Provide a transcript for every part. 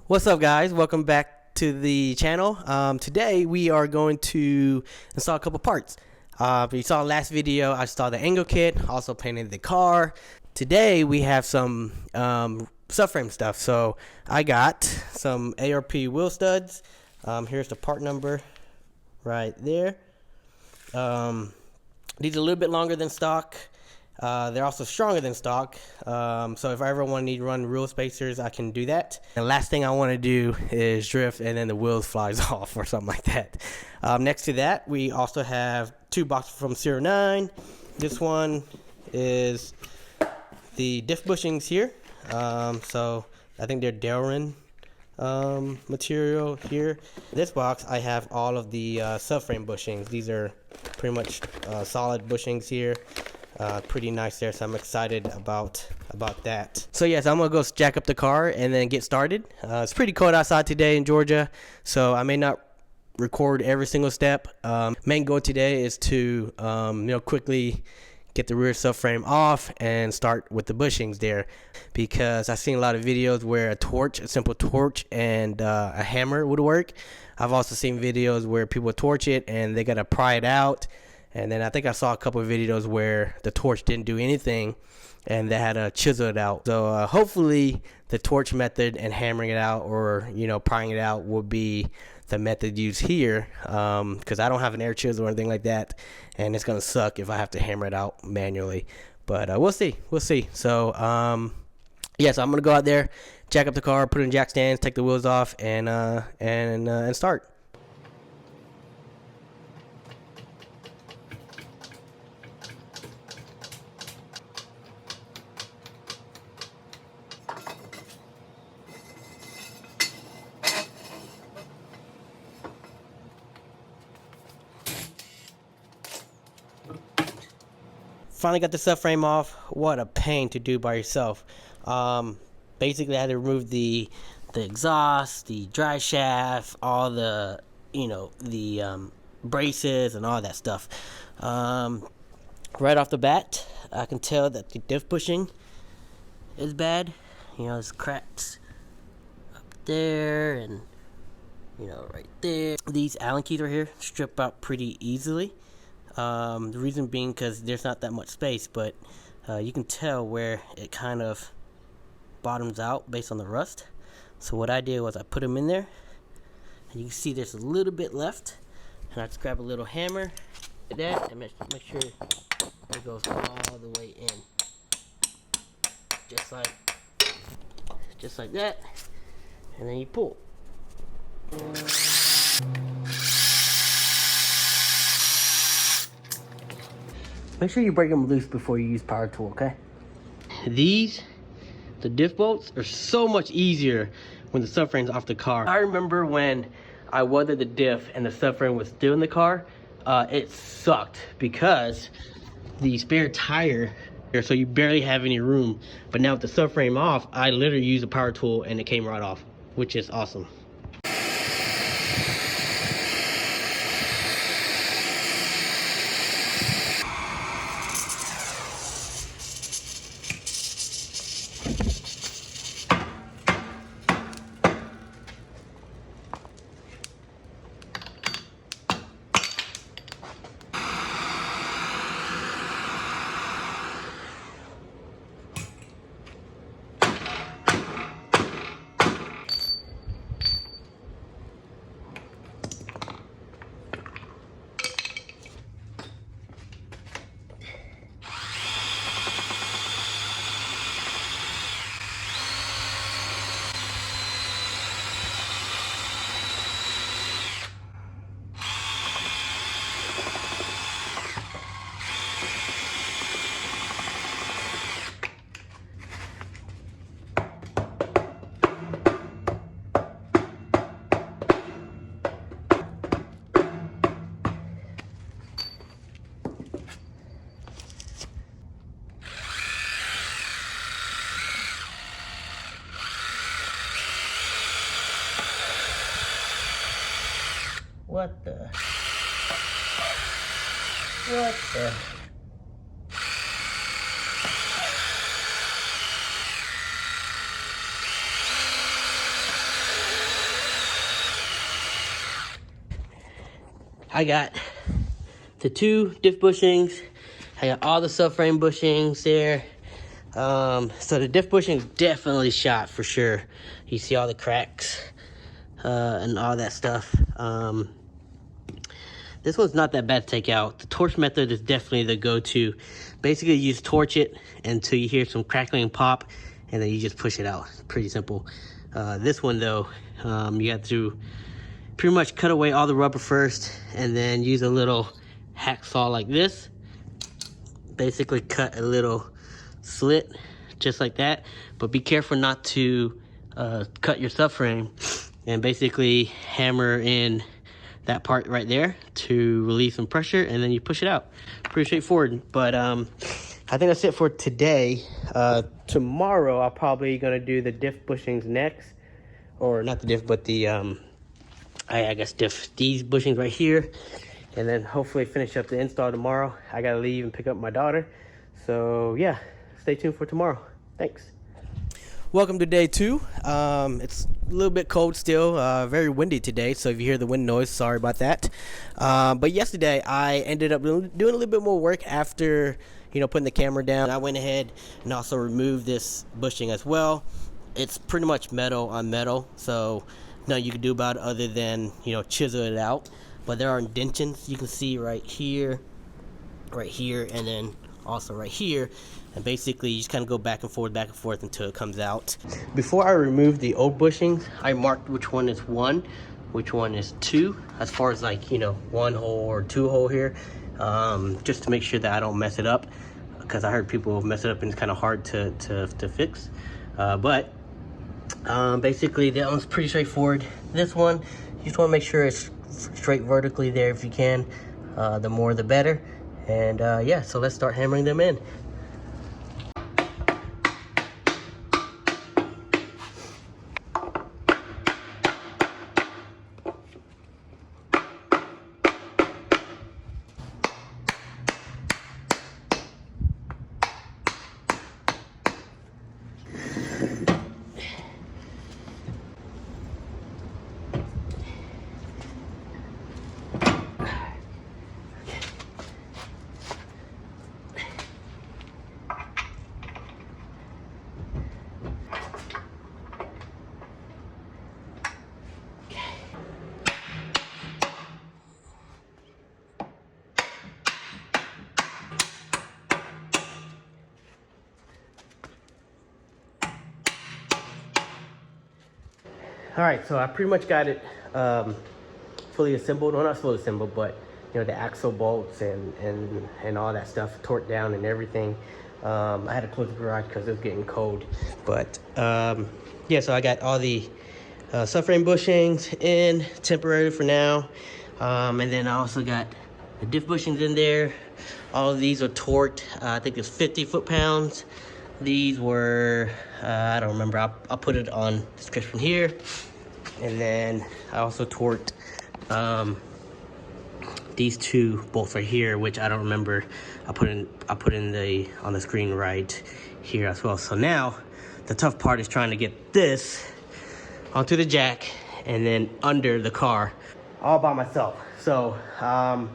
What's up, guys? Welcome back to the channel. Today we are going to install a couple parts. If you saw the last video, I installed the angle kit, also painted the car. Today we have some subframe stuff. So I got some ARP wheel studs. Here's the part number right there. These are a little bit longer than stock. They're also stronger than stock, so if I ever want to run real spacers, I can do that. And the last thing I want to do is drift and then the wheels flies off or something like that. Next to that, we also have two boxes from Serialnine. This one is the Diff Bushings here. So I think they're Delrin material here. This box, I have all of the subframe bushings. These are pretty much solid bushings here. Pretty nice there, so I'm excited about that. So yes, I'm gonna go jack up the car and then get started. It's pretty cold outside today in Georgia, so I may not record every single step. Main goal today is to quickly get the rear subframe off and start with the bushings there, because I've seen a lot of videos where a simple torch and a hammer would work. I've also seen videos where people torch it and they gotta pry it out. And then I think I saw a couple of videos where the torch didn't do anything and they had to chisel it out. So hopefully the torch method and hammering it out, or prying it out, will be the method used here, because I don't have an air chisel or anything like that, and it's gonna suck if I have to hammer it out manually. But we'll see. So yeah, so I'm gonna go out there, jack up the car, put it in jack stands, take the wheels off, and start. Finally got the subframe off. What a pain to do by yourself. Basically I had to remove the exhaust, the drive shaft, all the braces and all that stuff. Right off the bat, I can tell that the diff bushing is bad. There's cracks up there and right there. These Allen keys right here strip out pretty easily. The reason being because there's not that much space, but you can tell where it kind of bottoms out based on the rust. So what I did was I put them in there, and you can see there's a little bit left, and I just grab a little hammer like that and make sure it goes all the way in, just like that, and then you pull. Make sure you break them loose before you use power tool, okay? The diff bolts are so much easier when the subframe's off the car. I remember when I weathered the diff and the subframe was still in the car, it sucked because the spare tire, so you barely have any room. But now with the subframe off, I literally used a power tool and it came right off, which is awesome. What the? I got the 2 diff bushings. I got all the subframe bushings there. So the diff bushings definitely shot for sure. You see all the cracks and all that stuff. This one's not that bad to take out. The torch method is definitely the go-to. Basically, you just torch it until you hear some crackling and pop, and then you just push it out. It's pretty simple. This one though, you have to pretty much cut away all the rubber first, and then use a little hacksaw like this. Basically cut a little slit, just like that. But be careful not to cut your subframe, and basically hammer in that part right there to relieve some pressure, and then you push it out. Pretty straightforward. But I think that's it for today. Tomorrow I'll probably gonna do the diff bushings next, or not the diff, but the I guess diff these bushings right here, and then hopefully finish up the install tomorrow. I gotta leave and pick up my daughter, so yeah, stay tuned for tomorrow. Thanks. Welcome to day 2. It's a little bit cold still, very windy today, so if you hear the wind noise, sorry about that. But yesterday I ended up doing a little bit more work after, you know, putting the camera down. I went ahead and also removed this bushing as well. It's pretty much metal on metal, so nothing you can do about it other than, you know, chisel it out. But there are indentions you can see right here, and then also right here. And basically you just kind of go back and forth until it comes out. Before I remove the old bushings, I marked which one is 1, which one is 2, as far as like, you know, 1 hole or 2 hole here, just to make sure that I don't mess it up, because I heard people mess it up and it's kind of hard to fix. But basically that one's pretty straightforward. This one, you just want to make sure it's straight vertically there if you can. The more the better. And yeah, so let's start hammering them in. All right, so I pretty much got it fully assembled. Well, not fully assembled, but you know, the axle bolts and all that stuff torqued down and everything. I had to close the garage because it was getting cold. But yeah, so I got all the subframe bushings in temporarily for now. And then I also got the diff bushings in there. All of these are torqued. I think it's 50 foot-pounds. These were, I don't remember. I'll put it on the description here. And then I also torqued these 2 bolts right here, which I don't remember. I put in the on the screen right here as well. So now the tough part is trying to get this onto the jack and then under the car all by myself. So I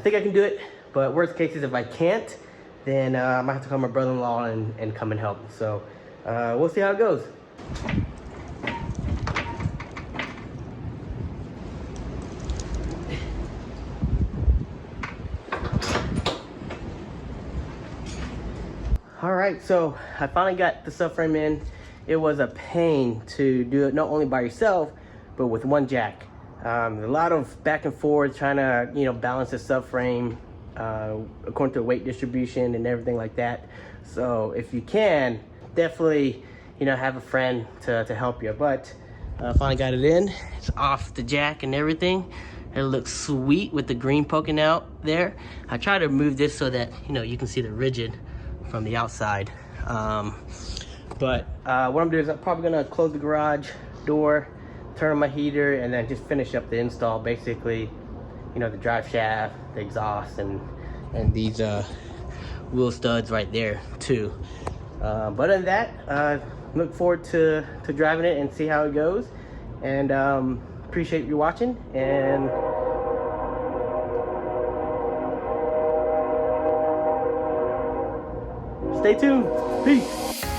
think I can do it, but worst case is if I can't, then I might have to call my brother-in-law and come and help. So we'll see how it goes. All right, so I finally got the subframe in. It was a pain to do it not only by yourself, but with one jack. A lot of back and forth trying to, you know, balance the subframe according to weight distribution and everything like that. So if you can, definitely, you know, have a friend to help you. But finally got it in. It's off the jack and everything. It looks sweet with the green poking out there. I try to move this so that, you know, you can see the rigid from the outside. But what I'm doing is I'm probably gonna close the garage door, turn on my heater, and then just finish up the install. Basically, you know, the drive shaft, the exhaust, and these wheel studs right there too. But other than that, look forward to driving it and see how it goes. And appreciate you watching, and Stay tuned. Peace.